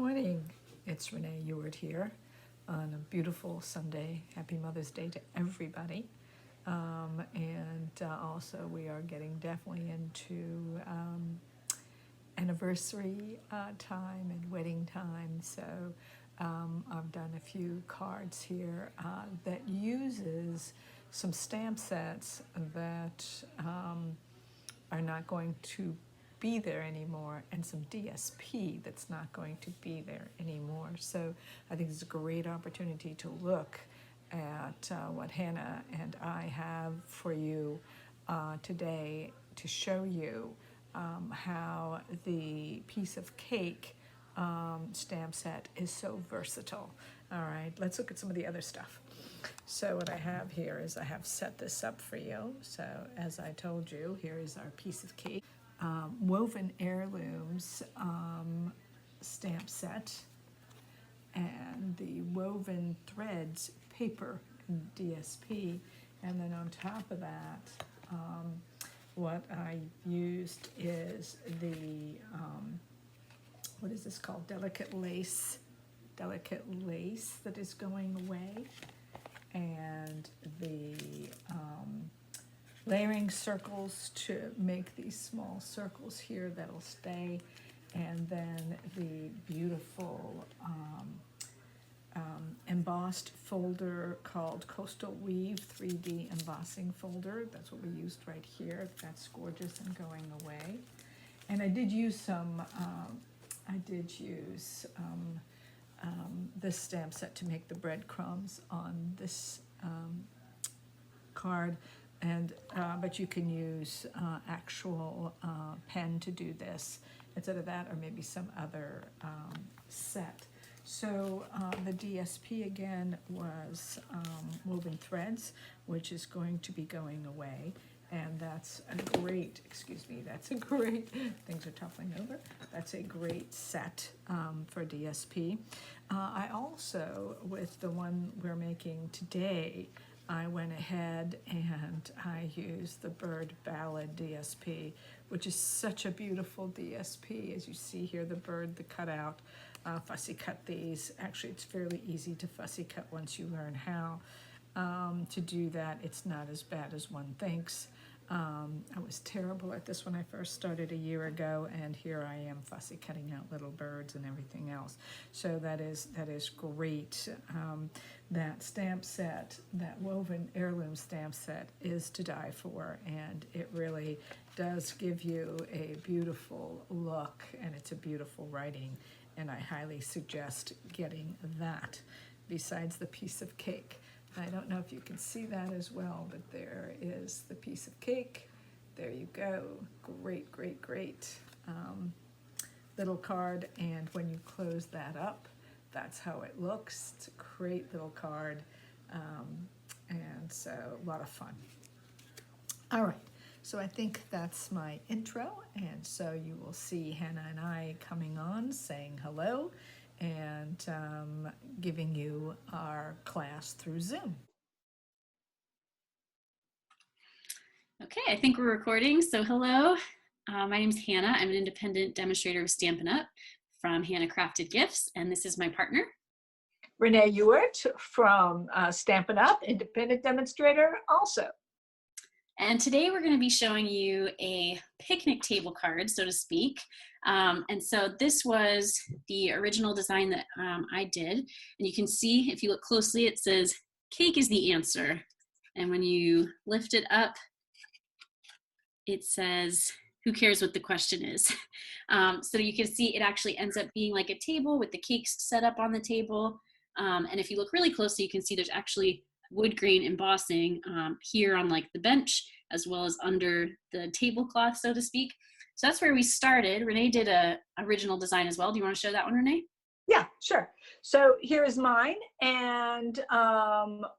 Morning, it's Renee Ewart here on a beautiful Sunday. Happy Mother's Day to everybody. Also, we are getting definitely into anniversary time and wedding time. So I've done a few cards here that uses some stamp sets that are not going to be there anymore, and some DSP that's not going to be there anymore. So I think it's a great opportunity to look at what Hannah and I have for you today to show you how the piece of cake stamp set is so versatile. All right, let's look at some of the other stuff. So what I have here is I have set this up for you. So as I told you, here is our piece of cake. Woven Heirlooms stamp set, and the woven threads paper DSP, and then on top of that what I used is the what is this called, delicate lace that is going away, and the layering circles to make these small circles here that'll stay, and then the beautiful embossed folder called Coastal Weave 3D Embossing folder. That's what we used right here. That's gorgeous and going away. And I did use some, this stamp set to make the breadcrumbs on this card. And but you can use actual pen to do this instead of that, or maybe some other set. So the DSP again was woven threads, which is going to be going away, and that's a great, that's a great, things are toppling over, that's a great set for DSP. I also, with the one we're making today, I went ahead and I used the Bird Ballad DSP, which is such a beautiful DSP. As you see here, the bird, the cutout, fussy cut these. Actually, it's fairly easy to fussy cut once you learn how to do that. It's not as bad as one thinks. I was terrible at this when I first started a year ago, and here I am fussy cutting out little birds and everything else. So that is great. That stamp set, that woven heirloom stamp set, is to die for, and it really does give you a beautiful look, and it's a beautiful writing, and I highly suggest getting that besides the piece of cake. I don't know if you can see that as well, but there is the piece of cake. There you go. Great, great, great little card. And when you close that up, that's how it looks. It's a great little card. And so a lot of fun. All right. So I think that's my intro. And so you will see Hannah and I coming on, saying hello, and giving you our class through Zoom. Okay, I think we're recording. So hello, my name is Hannah. I'm an independent demonstrator of Stampin' Up from Hannah Crafted Gifts, and this is my partner. Renee Ewart from Stampin' Up, independent demonstrator also. And today we're going to be showing you a picnic table card, so to speak. And so this was the original design that I did. And you can see, if you look closely, it says, "Cake is the answer." And when you lift it up, it says, "Who cares what the question is?" So you can see it actually ends up being like a table with the cakes set up on the table. And if you look really closely, you can see there's actually wood grain embossing here on like the bench, as well as under the tablecloth, so to speak. So that's where we started. Renee did a original design as well. Do you want to show that one, Renee? Yeah, sure. So here is mine, and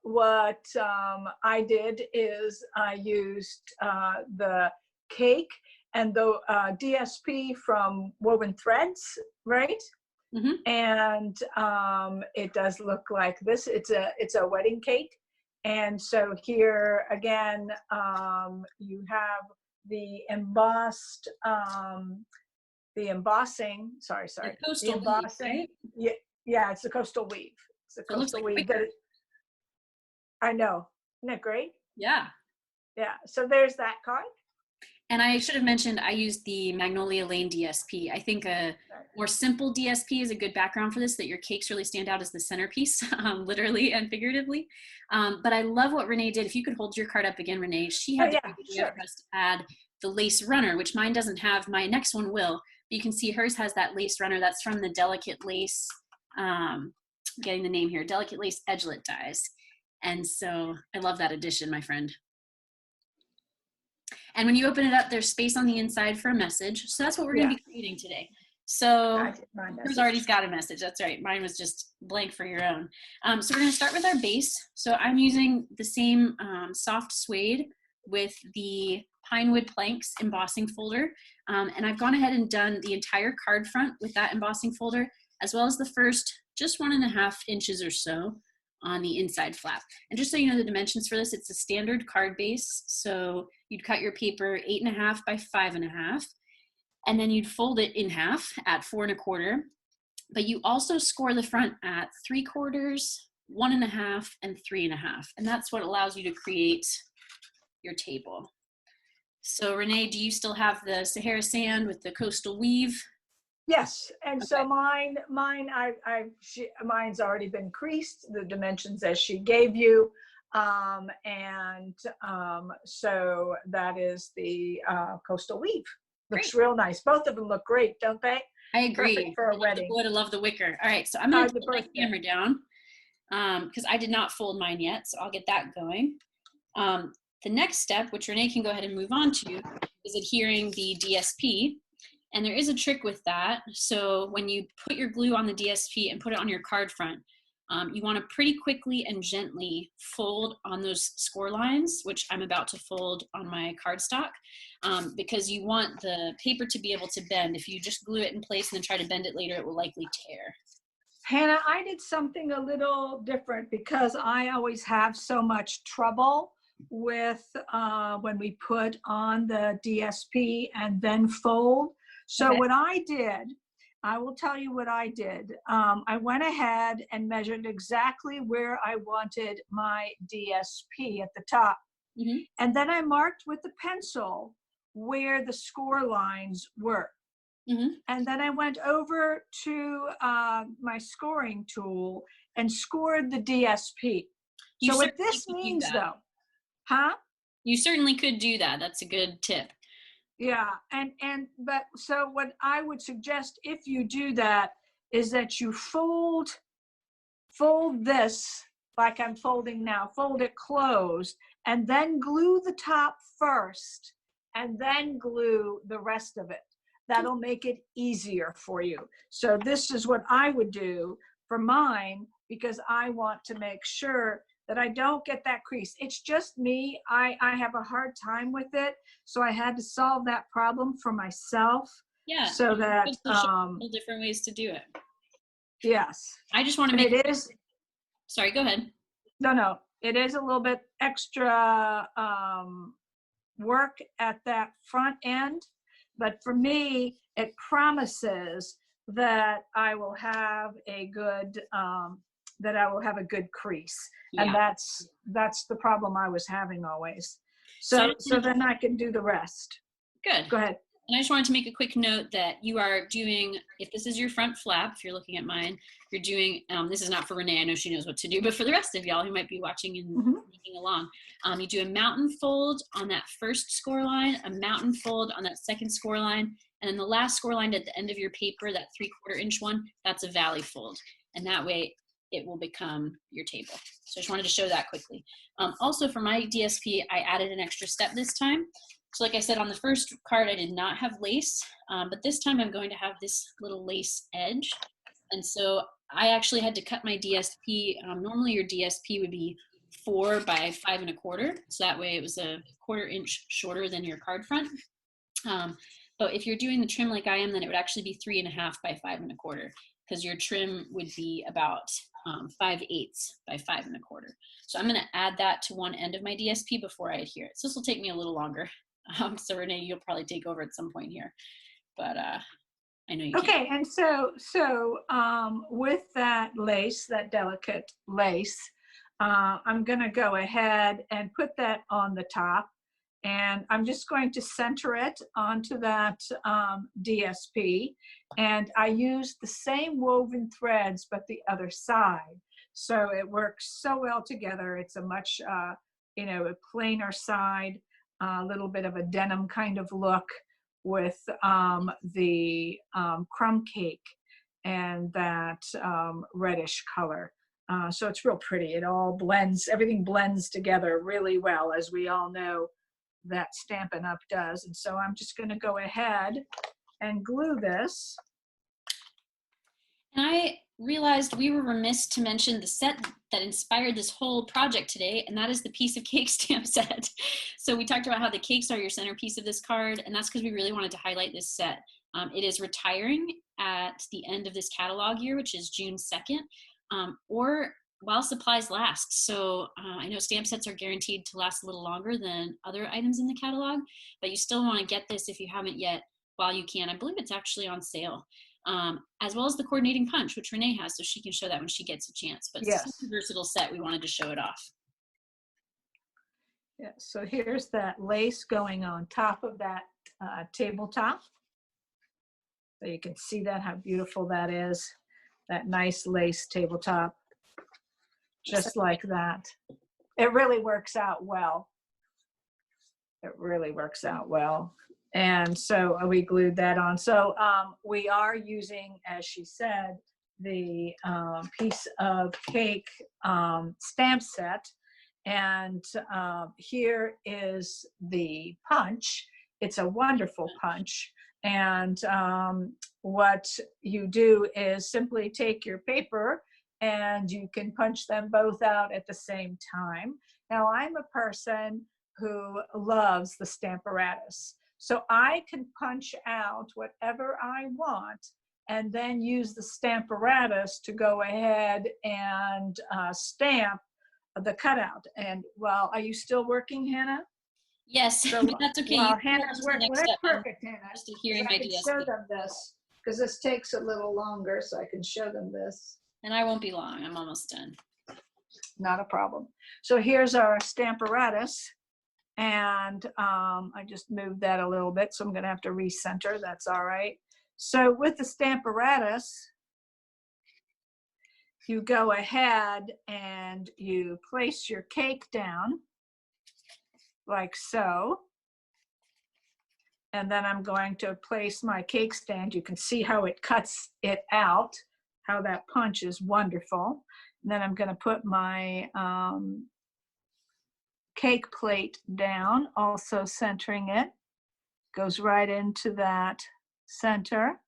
what I did is I used the cake and the DSP from Woven Threads, right? Mm-hmm. And it does look like this. It's a wedding cake. And so here again, you have the embossed the embossing, The the coastal weave, embossing. right? Yeah, yeah, it's a coastal weave. It's a So it looks coastal like weave. wicker. I know. Isn't that great? Yeah. Yeah. So there's that card. And I should have mentioned I used the Magnolia Lane DSP. I think a more simple DSP is a good background for this, that your cakes really stand out as the centerpiece, literally and figuratively. But I love what Renee did. If you could hold your card up again, Renee, she Oh had the yeah, idea sure. for us to add the lace runner, which mine doesn't have. My next one will. But you can see hers has that lace runner. That's from the Delicate Lace, getting the name here, Delicate Lace Edgelit dies. And so I love that addition, my friend. And when you open it up, there's space on the inside for a message. So that's what we're going to be creating today. So yours already got a message. That's right. Mine was just blank for your own. So we're going to start with our base. So I'm using the same soft suede with the Pinewood Planks embossing folder. And I've gone ahead and done the entire card front with that embossing folder, as well as the first just 1.5 inches or so on the inside flap. And just so you know the dimensions for this, it's a standard card base. So you'd cut your paper 8.5 by 5.5, and then you'd fold it in half at 4.25. But you also score the front at 3/4, 1.5, and 3.5. And that's what allows you to create your table. So Renee, do you still have the Sahara sand with the coastal weave? Yes, and Okay. so mine's already been creased, the dimensions as she gave you, so that is the coastal weave. Looks real nice. Both of them look great, don't they? I agree. Perfect for a wedding. I love the wicker. All right, so I'm going to put my camera down because I did not fold mine yet, so I'll get that going. The next step, which Renee can go ahead and move on to, is adhering the DSP. And there is a trick with that. So when you put your glue on the DSP and put it on your card front, you want to pretty quickly and gently fold on those score lines, which I'm about to fold on my cardstock, because you want the paper to be able to bend. If you just glue it in place and then try to bend it later, it will likely tear. Hannah, I did something a little different because I always have so much trouble with when we put on the DSP and then fold. So what I did, I will tell you what I did. I went ahead and measured exactly where I wanted my DSP at the top. Mm-hmm. And then I marked with the pencil where the score lines were. Mm-hmm. And then I went over to my scoring tool and scored the DSP. So what this means though, huh? You certainly could do that. That's a good tip. Yeah, but so what I would suggest if you do that is that you fold this like I'm folding now, fold it closed, and then glue the top first, and then glue the rest of it. That'll make it easier for you. So this is what I would do for mine because I want to make sure that I don't get that crease. It's just me. I have a hard time with it. So I had to solve that problem for myself. Yeah. So that different ways to do it. Yes. I just want to make it is. Sorry, go ahead. No. It is a little bit extra work at that front end. But for me, it promises that I will have a good crease. Yeah. And that's the problem I was having always. So then I can do the rest. Good. Go ahead. And I just wanted to make a quick note that you are doing, if this is your front flap, if you're looking at mine, you're doing, this is not for Renee, I know she knows what to do, but for the rest of y'all who might be watching and looking along, you do a mountain fold on that first score line, a mountain fold on that second score line, and then the last score line at the end of your paper, that 3/4 inch one, that's a valley fold. And that way it will become your table. So I just wanted to show that quickly. Also for my DSP, I added an extra step this time. So like I said, on the first card, I did not have lace, but this time I'm going to have this little lace edge. And so I actually had to cut my DSP. Normally your DSP would be 4 by 5.25. So that way it was a 1/4 inch shorter than your card front. But if you're doing the trim like I am, then it would actually be 3.5 by 5.25 because your trim would be about 5/8 by 5.25. So I'm gonna add that to one end of my DSP before I adhere it. So this will take me a little longer. So Renee, you'll probably take over at some point here. But I know you can't. Okay, and with that lace, that delicate lace, I'm gonna go ahead and put that on the top. And I'm just going to center it onto that DSP. And I use the same woven threads, but the other side. So it works so well together. It's a much, a plainer side, a little bit of a denim kind of look with the crumb cake and that reddish color. So it's real pretty. It all blends, everything blends together really well, as we all know that Stampin' Up does. And so I'm just going to go ahead and glue this. And I realized we were remiss to mention the set that inspired this whole project today, and that is the piece of cake stamp set. So we talked about how the cakes are your centerpiece of this card, and that's because we really wanted to highlight this set. It is retiring at the end of this catalog year, which is June 2nd, or while supplies last. So I know stamp sets are guaranteed to last a little longer than other items in the catalog, but you still want to get this if you haven't yet while you can. I believe it's actually on sale, as well as the coordinating punch, which Renee has, so she can show that when she gets a chance. But yes, it's such a versatile set, we wanted to show it off. Yeah, so here's that lace going on top of that tabletop. So you can see that, how beautiful that is. That nice lace tabletop. Just like that. It really works out well. It really works out well. And so we glued that on. So we are using, as she said, the piece of cake stamp set. And here is the punch. It's a wonderful punch. And what you do is simply take your paper and you can punch them both out at the same time. Now, I'm a person who loves the Stamparatus. So I can punch out whatever I want and then use the Stamparatus to go ahead and stamp the cutout. And well, are you still working, Hannah? Yes, So, but that's okay. well, Hannah's working. Well, that's perfect, Hannah. Just hearing I my can DSP. show them this because this takes a little longer, so I can show them this. And I won't be long. I'm almost done. Not a problem. So here's our Stamparatus. And I just moved that a little bit, so I'm going to have to recenter. That's all right. So with the Stamparatus, you go ahead and you place your cake down like so. And then I'm going to place my cake stand. You can see how it cuts it out, how that punch is wonderful. And then I'm going to put my cake plate down, also centering it. Goes right into that center.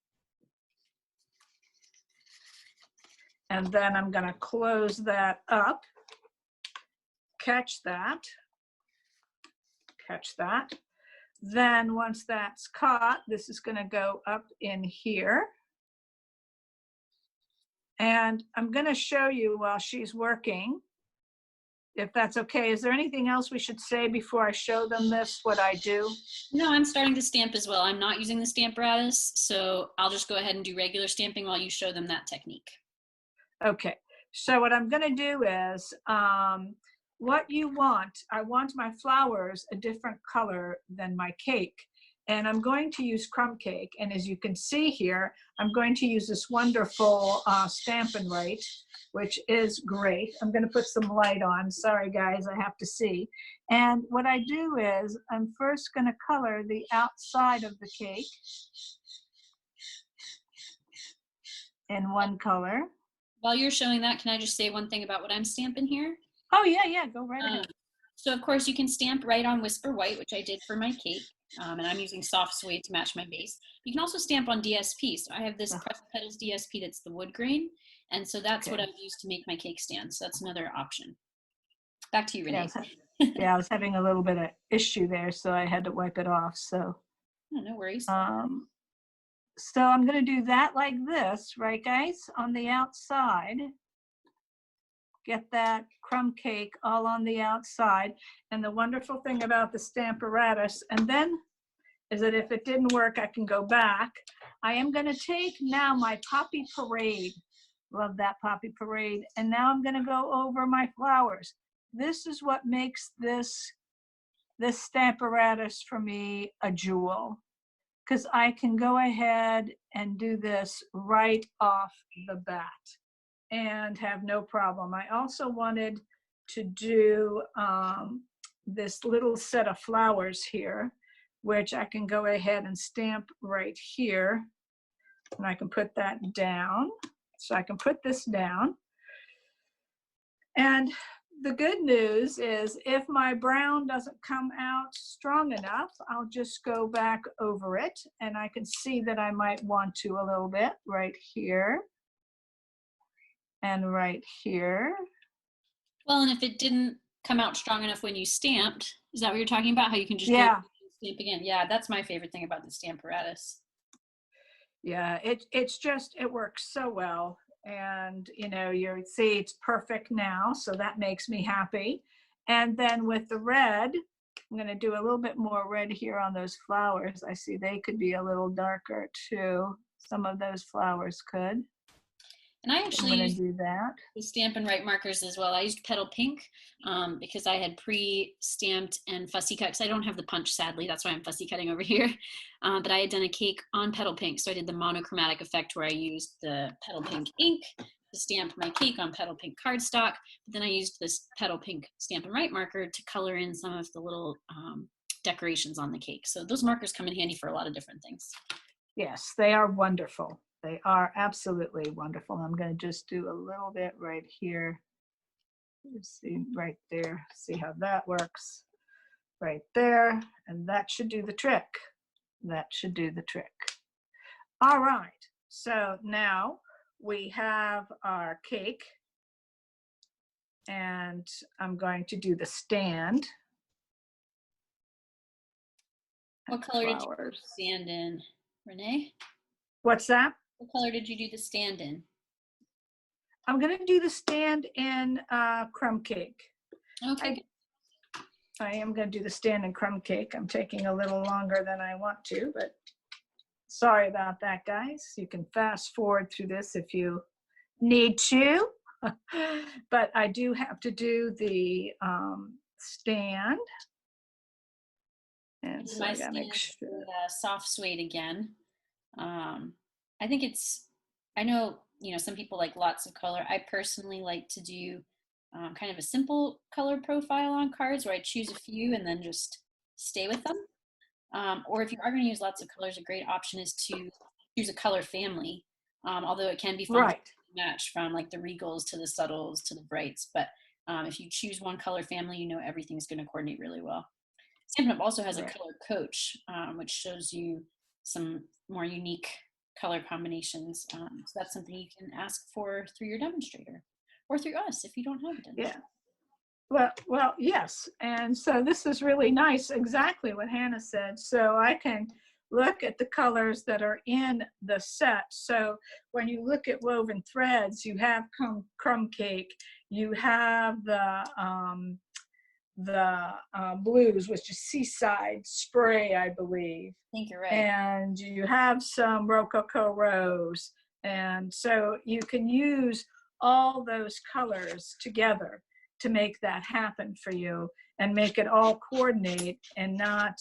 And then I'm going to close that up. Catch that. Catch that. Then once that's caught, this is going to go up in here. And I'm going to show you while she's working, if that's okay. Is there anything else we should say before I show them this, what I do? No, I'm starting to stamp as well. I'm not using the Stamparatus, so I'll just go ahead and do regular stamping while you show them that technique. Okay, so what I'm going to do is, what you want, I want my flowers a different color than my cake. And I'm going to use crumb cake. And as you can see here, I'm going to use this wonderful Stampin' Rite, which is great. I'm going to put some light on. Sorry, guys, I have to see. And what I do is I'm first going to color the outside of the cake in one color. While you're showing that, can I just say one thing about what I'm stamping here? Oh, yeah, go right ahead. So, of course, you can stamp right on Whisper White, which I did for my cake. And I'm using soft suede to match my base. You can also stamp on DSP. So I have this Pressed Petals DSP that's the wood grain. And so that's what I've used to make my cake stand. So that's another option. Back to you, Renee. Yeah, I was having a little bit of issue there, so I had to wipe it off. So no worries. So I'm going to do that like this, right, guys? On the outside. Get that crumb cake all on the outside. And the wonderful thing about the Stamparatus, and then is that if it didn't work, I can go back. I am going to take now my Poppy Parade. Love that Poppy Parade. And now I'm going to go over my flowers. This is what makes this Stamparatus for me a jewel, because I can go ahead and do this right off the bat and have no problem. I also wanted to do this little set of flowers here, which I can go ahead and stamp right here. And I can put that down. So I can put this down. And the good news is if my brown doesn't come out strong enough, I'll just go back over it, and I can see that I might want to a little bit right here and right here. Well, and if it didn't come out strong enough when you stamped, is that what you're talking about? How you can just Yeah. go stamp again? Yeah, that's my favorite thing about the Stamparatus. Yeah, it's just, it works so well. And you know, you see it's perfect now, so that makes me happy. And then with the red, I'm going to do a little bit more red here on those flowers. I see they could be a little darker too. Some of those flowers could. And I I'm actually going to used do that. the Stampin' Write markers as well. I used Petal Pink because I had pre-stamped and fussy cut, because I don't have the punch, sadly. That's why I'm fussy cutting over here. But I had done a cake on Petal Pink, so I did the monochromatic effect where I used the Petal Pink ink to stamp my cake on Petal Pink cardstock. But then I used this Petal Pink Stampin' Write marker to color in some of the little decorations on the cake. So those markers come in handy for a lot of different things. Yes, they are wonderful. They are absolutely wonderful. I'm going to just do a little bit right here. Let's see, right there. See how that works. Right there. And that should do the trick. That should do the trick. All right. So now we have our cake. And I'm going to do the stand. What color did you do the stand in, Renee? What's that? What color did you do the stand in? I'm going to do the stand in crumb cake. Okay. I am going to do the stand in crumb cake. I'm taking a little longer than I want to, but sorry about that, guys. You can fast forward through this if you need to. But I do have to do the stand. And so I gotta make sure. Soft suede again. I think I know, some people like lots of color. I personally like to do kind of a simple color profile on cards where I choose a few and then just stay with them. Or if you are going to use lots of colors, a great option is to choose a color family, although it can be fun to match from like the regals to the subtles to the brights. But if you choose one color family, everything's going to coordinate really well. Stampin' Up also has a color coach, which shows you some more unique color combinations. So that's something you can ask for through your demonstrator or through us if you don't have a demonstrator. Yeah. Well, yes. And so this is really nice, exactly what Hannah said. So I can look at the colors that are in the set. So when you look at woven threads, you have crumb cake, you have the blues, which is Seaside Spray, I believe. I think you're right. And you have some Rococo Rose. And so you can use all those colors together to make that happen for you and make it all coordinate and not,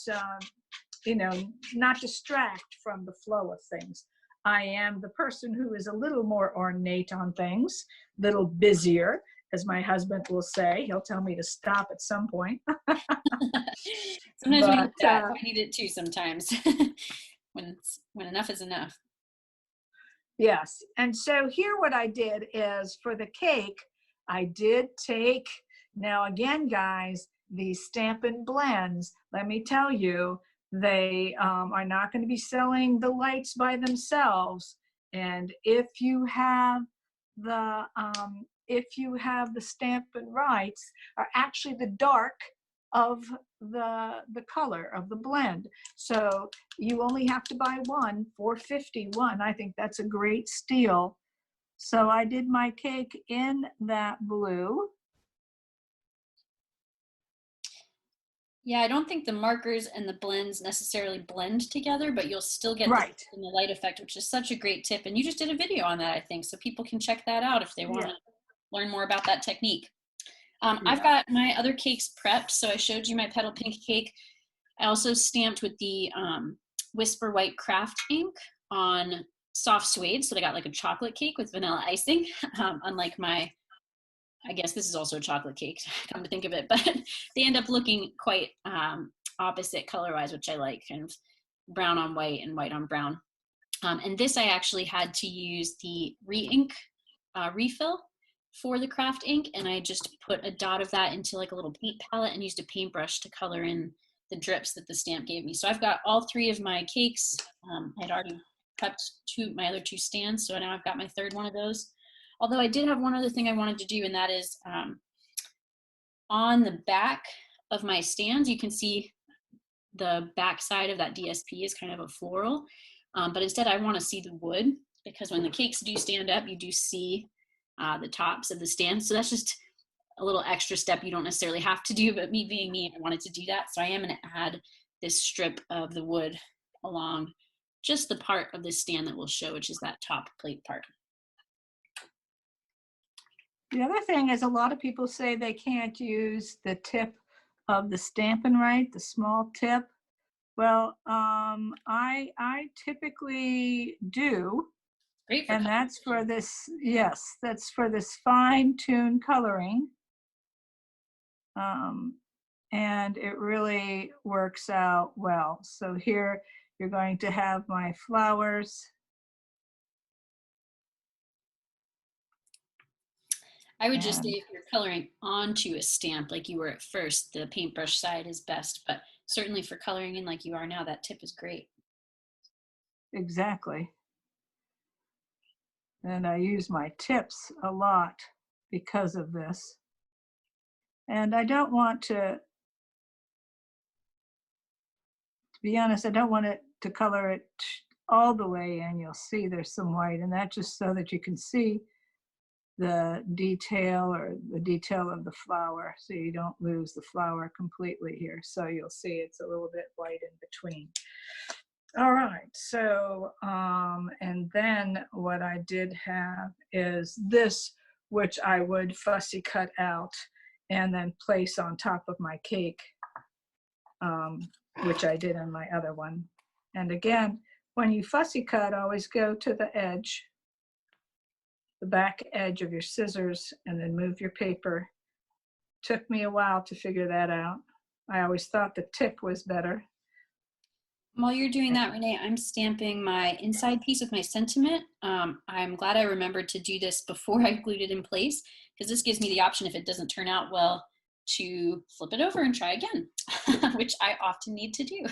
not distract from the flow of things. I am the person who is a little more ornate on things, a little busier, as my husband will say. He'll tell me to stop at some point. Sometimes we need that. We need it too sometimes when enough is enough. Yes. And so here what I did is for the cake, I did take, now again, guys, these Stampin' Blends, let me tell you, they are not going to be selling the lights by themselves. And if you have the Stampin' Writes, are actually the dark of the color of the blend. So you only have to buy one, $4.51. I think that's a great steal. So I did my cake in that blue. Yeah, I don't think the markers and the blends necessarily blend together, but you'll still get the, Right. the light effect, which is such a great tip. And you just did a video on that, I think, so people can check that out if they want to Yeah. learn more about that technique. I've Yeah. got my other cakes prepped. So I showed you my petal pink cake. I also stamped with the Whisper White Craft ink on soft suede. So they got like a chocolate cake with vanilla icing, unlike my, I guess this is also a chocolate cake, come to think of it, but they end up looking quite opposite color-wise, which I like, kind of brown on white and white on brown. And this I actually had to use the re-ink refill for the craft ink, and I just put a dot of that into like a little paint palette and used a paintbrush to color in the drips that the stamp gave me. So I've got all three of my cakes. I'd already prepped my other two stands, so now I've got my third one of those. Although I did have one other thing I wanted to do, and that is on the back of my stands, you can see the back side of that DSP is kind of a floral, but instead I want to see the wood, because when the cakes do stand up, you do see the tops of the stands. So that's just a little extra step you don't necessarily have to do, but me being me, I wanted to do that. So I am going to add this strip of the wood along just the part of the stand that we'll show, which is that top plate part. The other thing is a lot of people say they can't use the tip of the Stampin' Right, the small tip. Well, I typically do, Great for and color. that's for this, yes, that's for this fine-tuned coloring. And it really works out well. So here you're going to have my flowers. I would just say And if you're coloring onto a stamp like you were at first, the paintbrush side is best, but certainly for coloring in like you are now, that tip is great. exactly. And I use my tips a lot because of this. And I don't want to be honest, I don't want it to color it all the way in. You'll see there's some white, and that's just so that you can see the detail or the detail of the flower, so you don't lose the flower completely here. So you'll see it's a little bit white in between. All right, so and then what I did have is this, which I would fussy cut out and then place on top of my cake, which I did on my other one. And again, when you fussy cut, always go to the edge, the back edge of your scissors, and then move your paper. Took me a while to figure that out. I always thought the tip was better. While you're doing that, Renee, I'm stamping my inside piece with my sentiment. I'm glad I remembered to do this before I glued it in place, because this gives me the option, if it doesn't turn out well, to flip it over and try again, which I often need to do.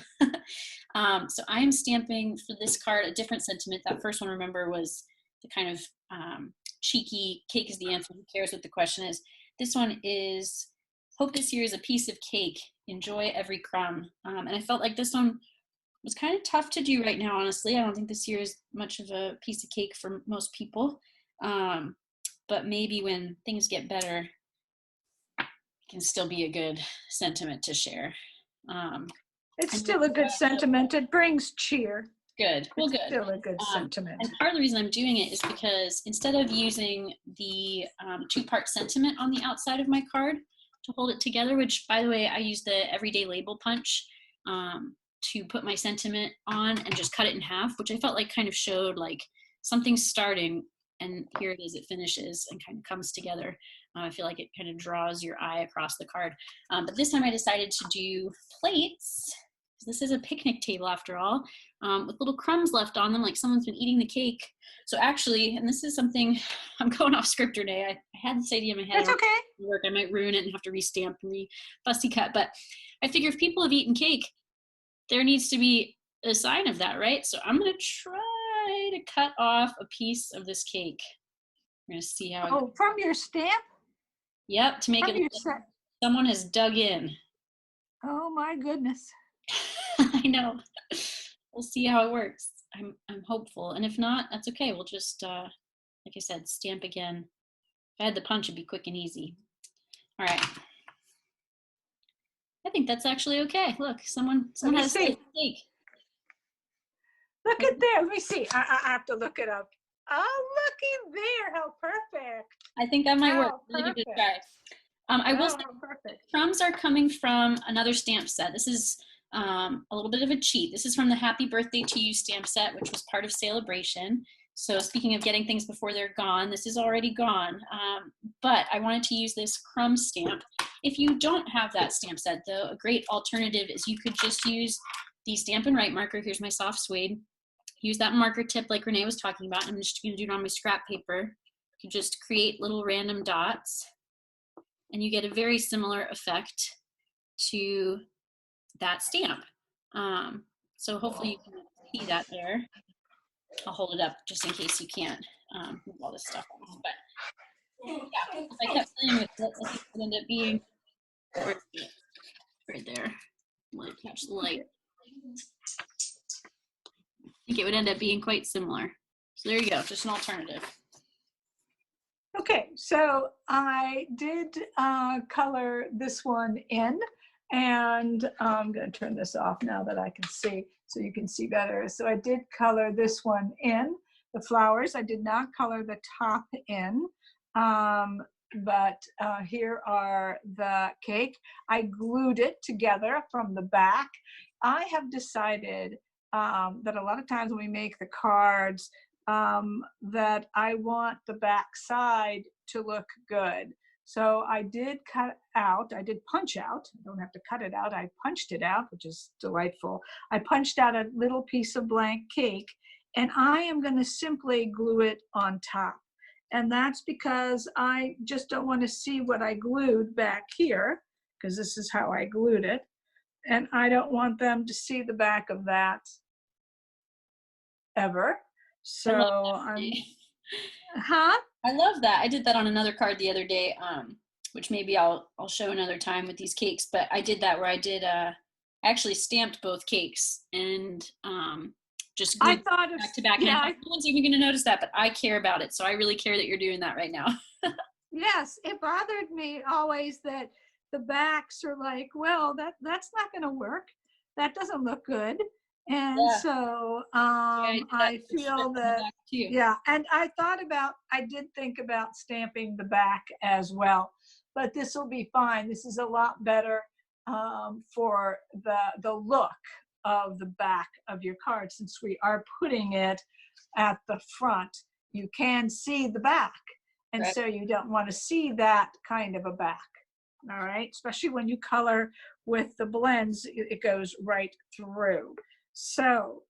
So I am stamping for this card a different sentiment. That first one, remember, was the kind of cheeky, cake is the answer, who cares what the question is. This one is, hope this year is a piece of cake, enjoy every crumb. And I felt like this one was kind of tough to do right now, honestly. I don't think this year is much of a piece of cake for most people. But maybe when things get better, it can still be a good sentiment to share. It's still a good sentiment. It brings cheer. Good. Well, It's good. still a good sentiment. And part of the reason I'm doing it is because instead of using the two-part sentiment on the outside of my card to hold it together, which, by the way, I use the Everyday Label Punch to put my sentiment on and just cut it in half, which I felt like kind of showed like something's starting and here it is, it finishes and kind of comes together. I feel like it kind of draws your eye across the card. But this time I decided to do plates. This is a picnic table after all, with little crumbs left on them, like someone's been eating the cake. So actually, and this is something, I'm going off script today. I had this idea in my head. It's okay. Work. I might ruin it and have to restamp and re-fussy cut. But I figure if people have eaten cake, there needs to be a sign of that, right? So I'm going to try to cut off a piece of this cake. We're going to see how it goes. From your stamp? Yep, to make it look like someone has dug in. Oh my goodness. I know. We'll see how it works. I'm hopeful. And if not, that's okay. We'll just, like I said, stamp again. If I had the punch, it'd be quick and easy. All right. I think that's actually okay. Look, someone Let me had a slice see. of cake. Look at there. Let me see. I have to look it up. Oh, looky there. How perfect. I think that might work. How Really give it a perfect. try. I will Oh, say how perfect. crumbs are coming from another stamp set. This is a little bit of a cheat. This is from the Happy Birthday to You stamp set, which was part of Celebration. So speaking of getting things before they're gone, this is already gone. But I wanted to use this crumb stamp. If you don't have that stamp set, though, a great alternative is you could just use the Stampin' Write marker. Here's my soft suede. Use that marker tip like Renee was talking about. I'm just going to do it on my scrap paper. You just create little random dots, and you get a very similar effect to that stamp. So hopefully you can see that there. I'll hold it up just in case you can't move all this stuff off. But yeah, if I kept playing with it, I think it would end up being right there. Let it catch the light. I think it would end up being quite similar. So there you go, just an alternative. Okay, so I did color this one in, and I'm going to turn this off now that I can see, so you can see better. So I did color this one in, the flowers. I did not color the top in, but here are the cake. I glued it together from the back. I have decided that a lot of times when we make the cards, that I want the back side to look good. So I did I did punch out. I don't have to cut it out. I punched it out, which is delightful. I punched out a little piece of blank cake, and I am going to simply glue it on top. And that's because I just don't want to see what I glued back here, because this is how I glued it. And I don't want them to see the back of that ever. So I love that. I did that on another card the other day, which maybe I'll show another time with these cakes. But I did that where I did actually stamped both cakes and just glued back to back. Yeah, and no one's even going to notice that, but I care about it, so I really care that you're doing that right now. yes, it bothered me always that the backs are like, well, that's not going to work. That doesn't look good. And Yeah. so Yeah, I feel that, yeah, and I did think about stamping the back as well, but this will be fine. This is a lot better for the look of the back of your card, since we are putting it at the front. You can see the back, and right. So you don't want to see that kind of a back. All right, especially when you color with the blends, it goes right through. So,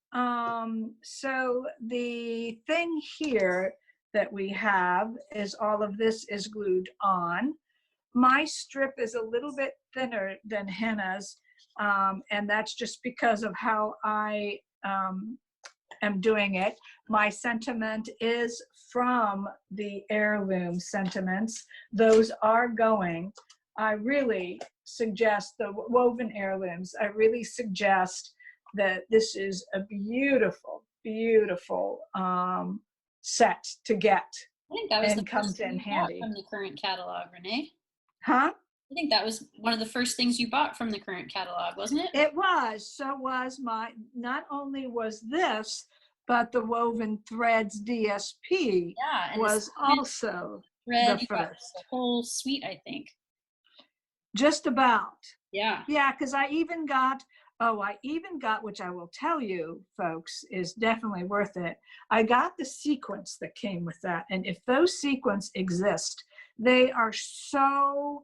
so the thing here that we have is all of this is glued on. My strip is a little bit thinner than Henna's, and that's just because of how I am doing it. My sentiment is from the Heirloom sentiments. Those are going. I really suggest the woven heirlooms. I really suggest that this is a beautiful, beautiful set to get. I think that was and the comes first thing in you handy. bought from the current catalog, Renee. Huh? I think that was one of the first things you bought from the current catalog, wasn't it? It was. So was my, not only was this, but the Woven Threads DSP was also thread, the you got first. the whole suite, I think. Just about. Yeah. Yeah, because I even got, which I will tell you, folks, is definitely worth it. I got the sequins that came with that. And if those sequins exist, they are so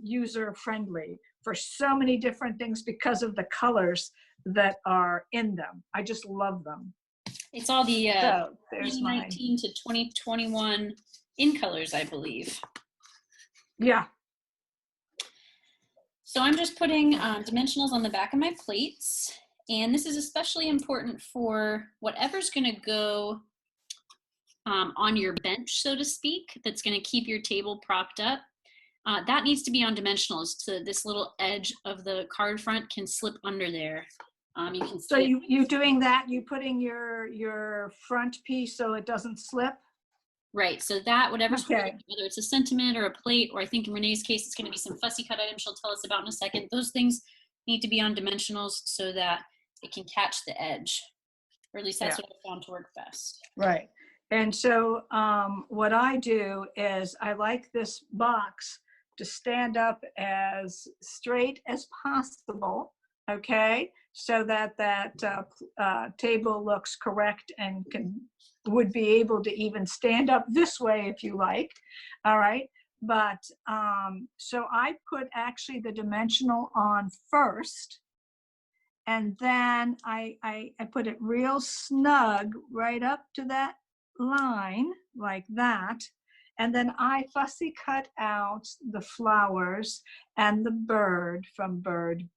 user-friendly for so many different things because of the colors that are in them. I just love them. It's all the So there's 2019 to 2021 in colors, I believe. Yeah. So I'm just putting dimensionals on the back of my plates. And this is especially important for whatever's going to go on your bench, so to speak, that's going to keep your table propped up. That needs to be on dimensionals, so this little edge of the card front can slip under there. You can see so you doing that? You putting your front piece so it doesn't slip? Right, so that, whatever's Okay. holding, whether it's a sentiment or a plate, or I think in Renee's case, it's gonna be some fussy cut items she'll tell us about in a second. Those things need to be on dimensionals so that it can catch the edge, or at least that's Yeah. what I found to work best. Right. And so what I do is I like this box to stand up as straight as possible, okay? So that table looks correct and would be able to even stand up this way if you like, all right? But so I put actually the dimensional on first, and then I put it real snug right up to that line like that. And then I fussy cut out the flowers and the bird from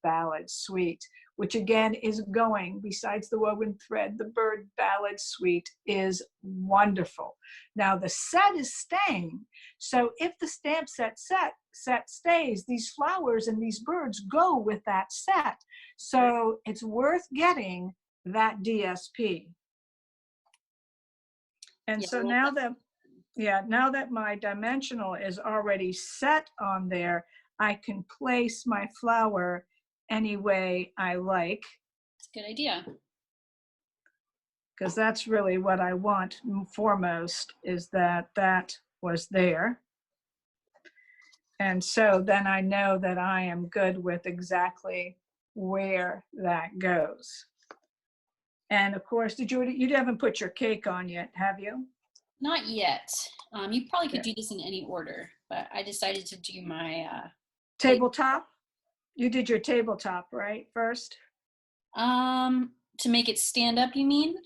Ballad Suite, which again is going, besides the woven thread, the Ballad Suite is wonderful. Now the set is staying. So if the stamp set stays, these flowers and these birds go with that set. So it's worth getting that DSP. And Yeah, so now that my dimensional is already set on there, I can place my flower any way I like. it's a good idea. Because that's really what I want foremost, is that was there. And so then I know that I am good with exactly where that goes. And of course, you haven't put your cake on yet, have you? Not yet. You probably could do this in any order, but I decided to do my tabletop. You did your tabletop, right, first? To make it stand up, you mean?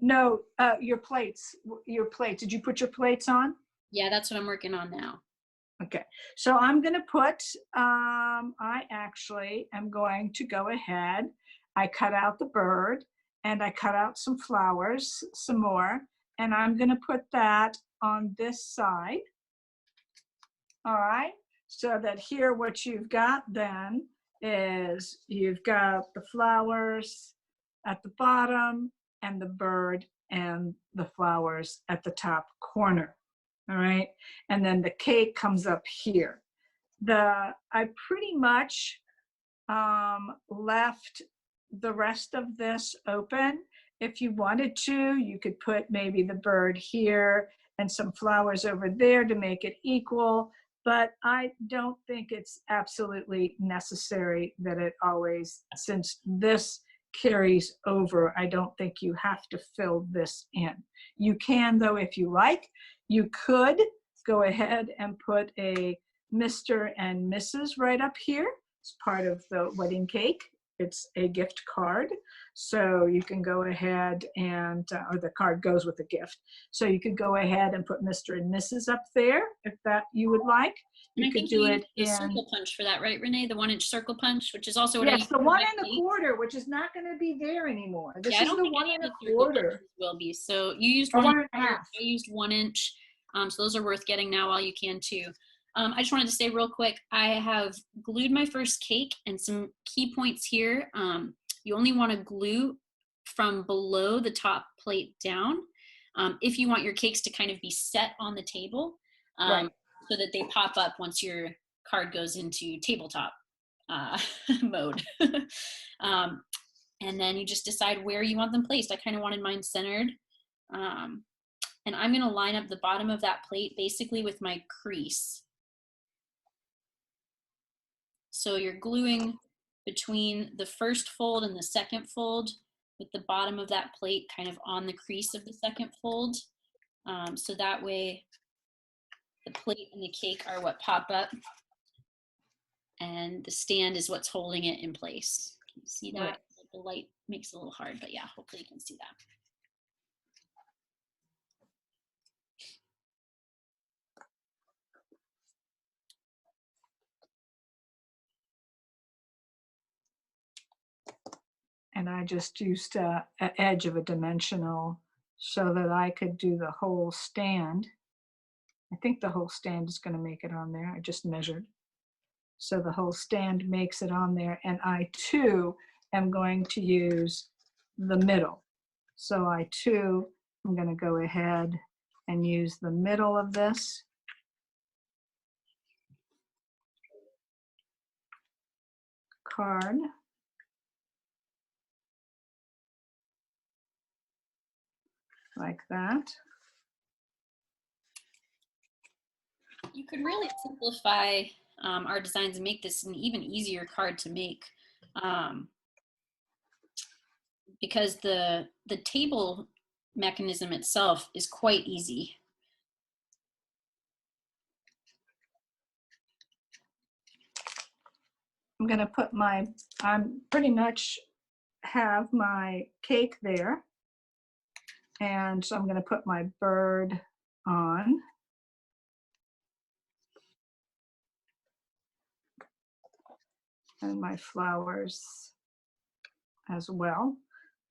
No, your plates. Did you put your plates on? Yeah, that's what I'm working on now. Okay, so I'm going to put, I actually am going to go ahead. I cut out the bird and I cut out some flowers, some more, and I'm going to put that on this side. All right, so that here what you've got then is you've got the flowers at the bottom and the bird and the flowers at the top corner. All right, and then the cake comes up here. I pretty much left the rest of this open. If you wanted to, you could put maybe the bird here and some flowers over there to make it equal, but I don't think it's absolutely necessary that it always, since this carries over, I don't think you have to fill this in. You can though if you like. You could go ahead and put a Mr. and Mrs. right up here. It's part of the wedding cake. It's a gift card. So you can go ahead and, or the card goes with the gift. So you could go ahead and put Mr. and Mrs. up there if that you would like. You could do it in circle punch for that, right, Renee? The 1-inch circle punch, which is also what I yes, the 1 1/4, which is not going to be there anymore. This is the 1 1/4. Will be. So you used 1 1.5. 1/2. I used 1 inch. So those are worth getting now while you can too. I just wanted to say real quick, I have glued my first cake, and some key points here. You only want to glue from below the top plate down if you want your cakes to kind of be set on the table, Right. so that they pop up once your card goes into tabletop mode. And then you just decide where you want them placed. I kind of wanted mine centered. And I'm going to line up the bottom of that plate basically with my crease. So you're gluing between the first fold and the second fold with the bottom of that plate kind of on the crease of the second fold. So that way the plate and the cake are what pop up, and the stand is what's holding it in place. Can you see that? Right. The light makes it a little hard, but yeah, hopefully you can see that. And I just used an edge of a dimensional so that I could do the whole stand. I think the whole stand is going to make it on there. I just measured. So the whole stand makes it on there. And I too am going to use the middle. So I too am going to go ahead and use the middle of this. Card. Like that. You could really simplify our designs and make this an even easier card to make, because the table mechanism itself is quite easy. I'm going to put I'm pretty much have my cake there. And so I'm going to put my bird on. And my flowers as well.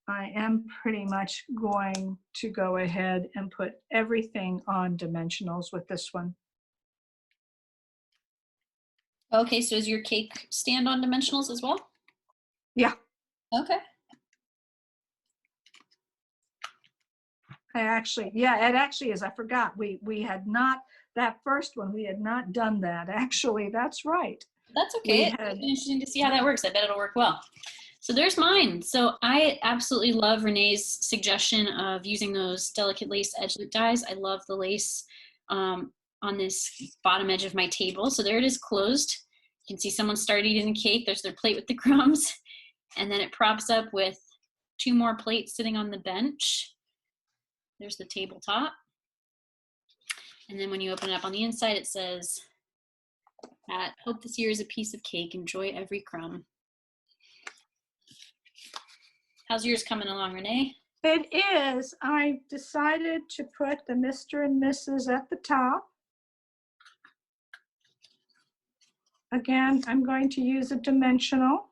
I am pretty much going to go ahead and put everything on dimensionals with this one. Okay, so is your cake stand on dimensionals as well? Yeah. Okay. It actually is. I forgot. We had not, that first one, we had not done that. Actually, that's right. That's okay. It's interesting to see how that works. I bet it'll work well. So there's mine. So I absolutely love Renee's suggestion of using those delicate lace edgelit dies. I love the lace on this bottom edge of my table. So there it is closed. You can see someone started eating the cake. There's their plate with the crumbs. And then it props up with 2 more plates sitting on the bench. There's the tabletop. And then when you open it up on the inside, it says, hope this year is a piece of cake. Enjoy every crumb. How's yours coming along, Renee? It is. I decided to put the Mr. and Mrs. at the top. Again, I'm going to use a dimensional.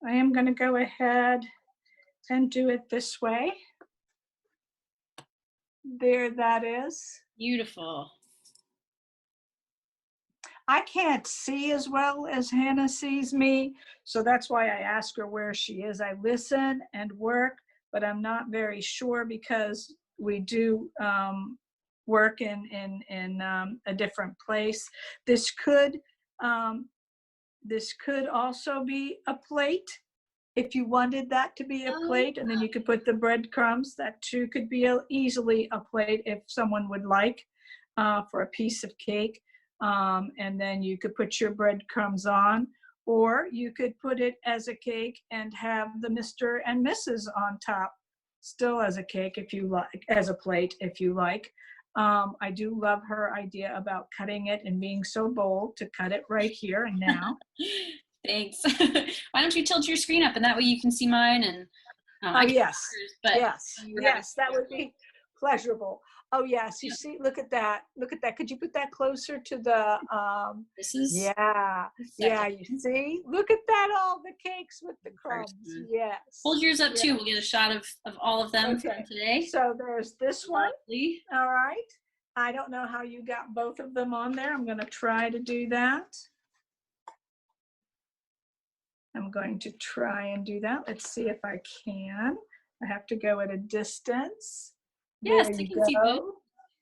I am going to go ahead and do it this way. There that is. Beautiful. I can't see as well as Hannah sees me, so that's why I ask her where she is. I listen and work, but I'm not very sure because we do work in a different place. This could also be a plate. If you wanted that to be a plate, and then you could put the breadcrumbs, that too could be easily a plate if someone would like for a piece of cake. And then you could put your breadcrumbs on, or you could put it as a cake and have the Mr. and Mrs. on top, still as a cake if you like, as a plate if you like. I do love her idea about cutting it and being so bold to cut it right here and now. Thanks. Why don't you tilt your screen up and that way you can see mine? And yes, but yes, that would be pleasurable. Oh yes, you see, look at that. Look at that. Could you put that closer to the this is yeah, you see? Look at that, all the cakes with the crumbs. Yes. Hold yours up too. We'll get a shot of all of them from today. So there's this one. All right. I don't know how you got both of them on there. I'm going to try to do that. I'm going to try and do that. Let's see if I can. I have to go at a distance. Yes, there I you can see that.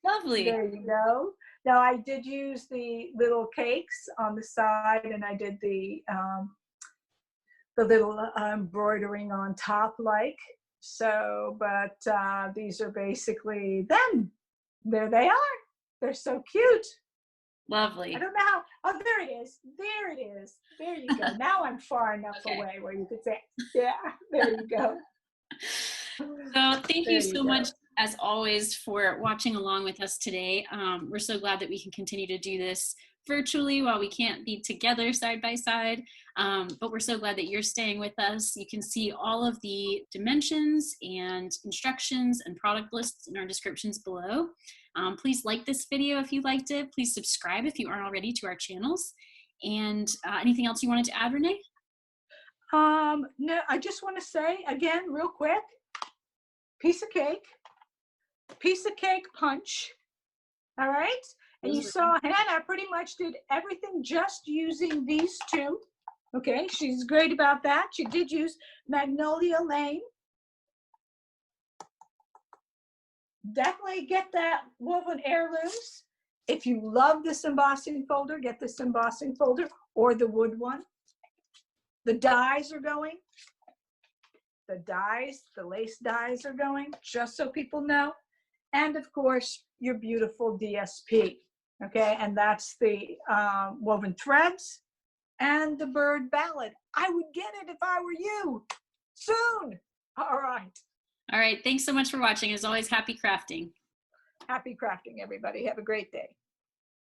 Lovely. There you go. Now I did use the little cakes on the side, and I did the little embroidering on top, like so. But these are basically them. There they are. They're so cute. Lovely. I don't know how. Oh, there it is. There it is. There you go. Now I'm far enough away where you could say, yeah, there you go. So thank you so much, as always, for watching along with us today. We're so glad that we can continue to do this virtually while we can't be together side by side. But we're so glad that you're staying with us. You can see all of the dimensions and instructions and product lists in our descriptions below. Please like this video if you liked it. Please subscribe if you aren't already to our channels. And anything else you wanted to add, Renee? No, I just want to say again, real quick, piece of cake punch. All right. And you saw Hannah pretty much did everything just using these two. Okay, she's great about that. She did use Magnolia Lane. definitely get that woven heirlooms. If you love this embossing folder, get this embossing folder or the wood one. The dies are going. The dies, the lace dies are going, just so people know. And of course, your beautiful DSP. Okay, and that's the woven threads and the bird ballad. I would get it if I were you. Soon. All right. All right. Thanks so much for watching. As always, happy crafting. Happy crafting, everybody. Have a great day.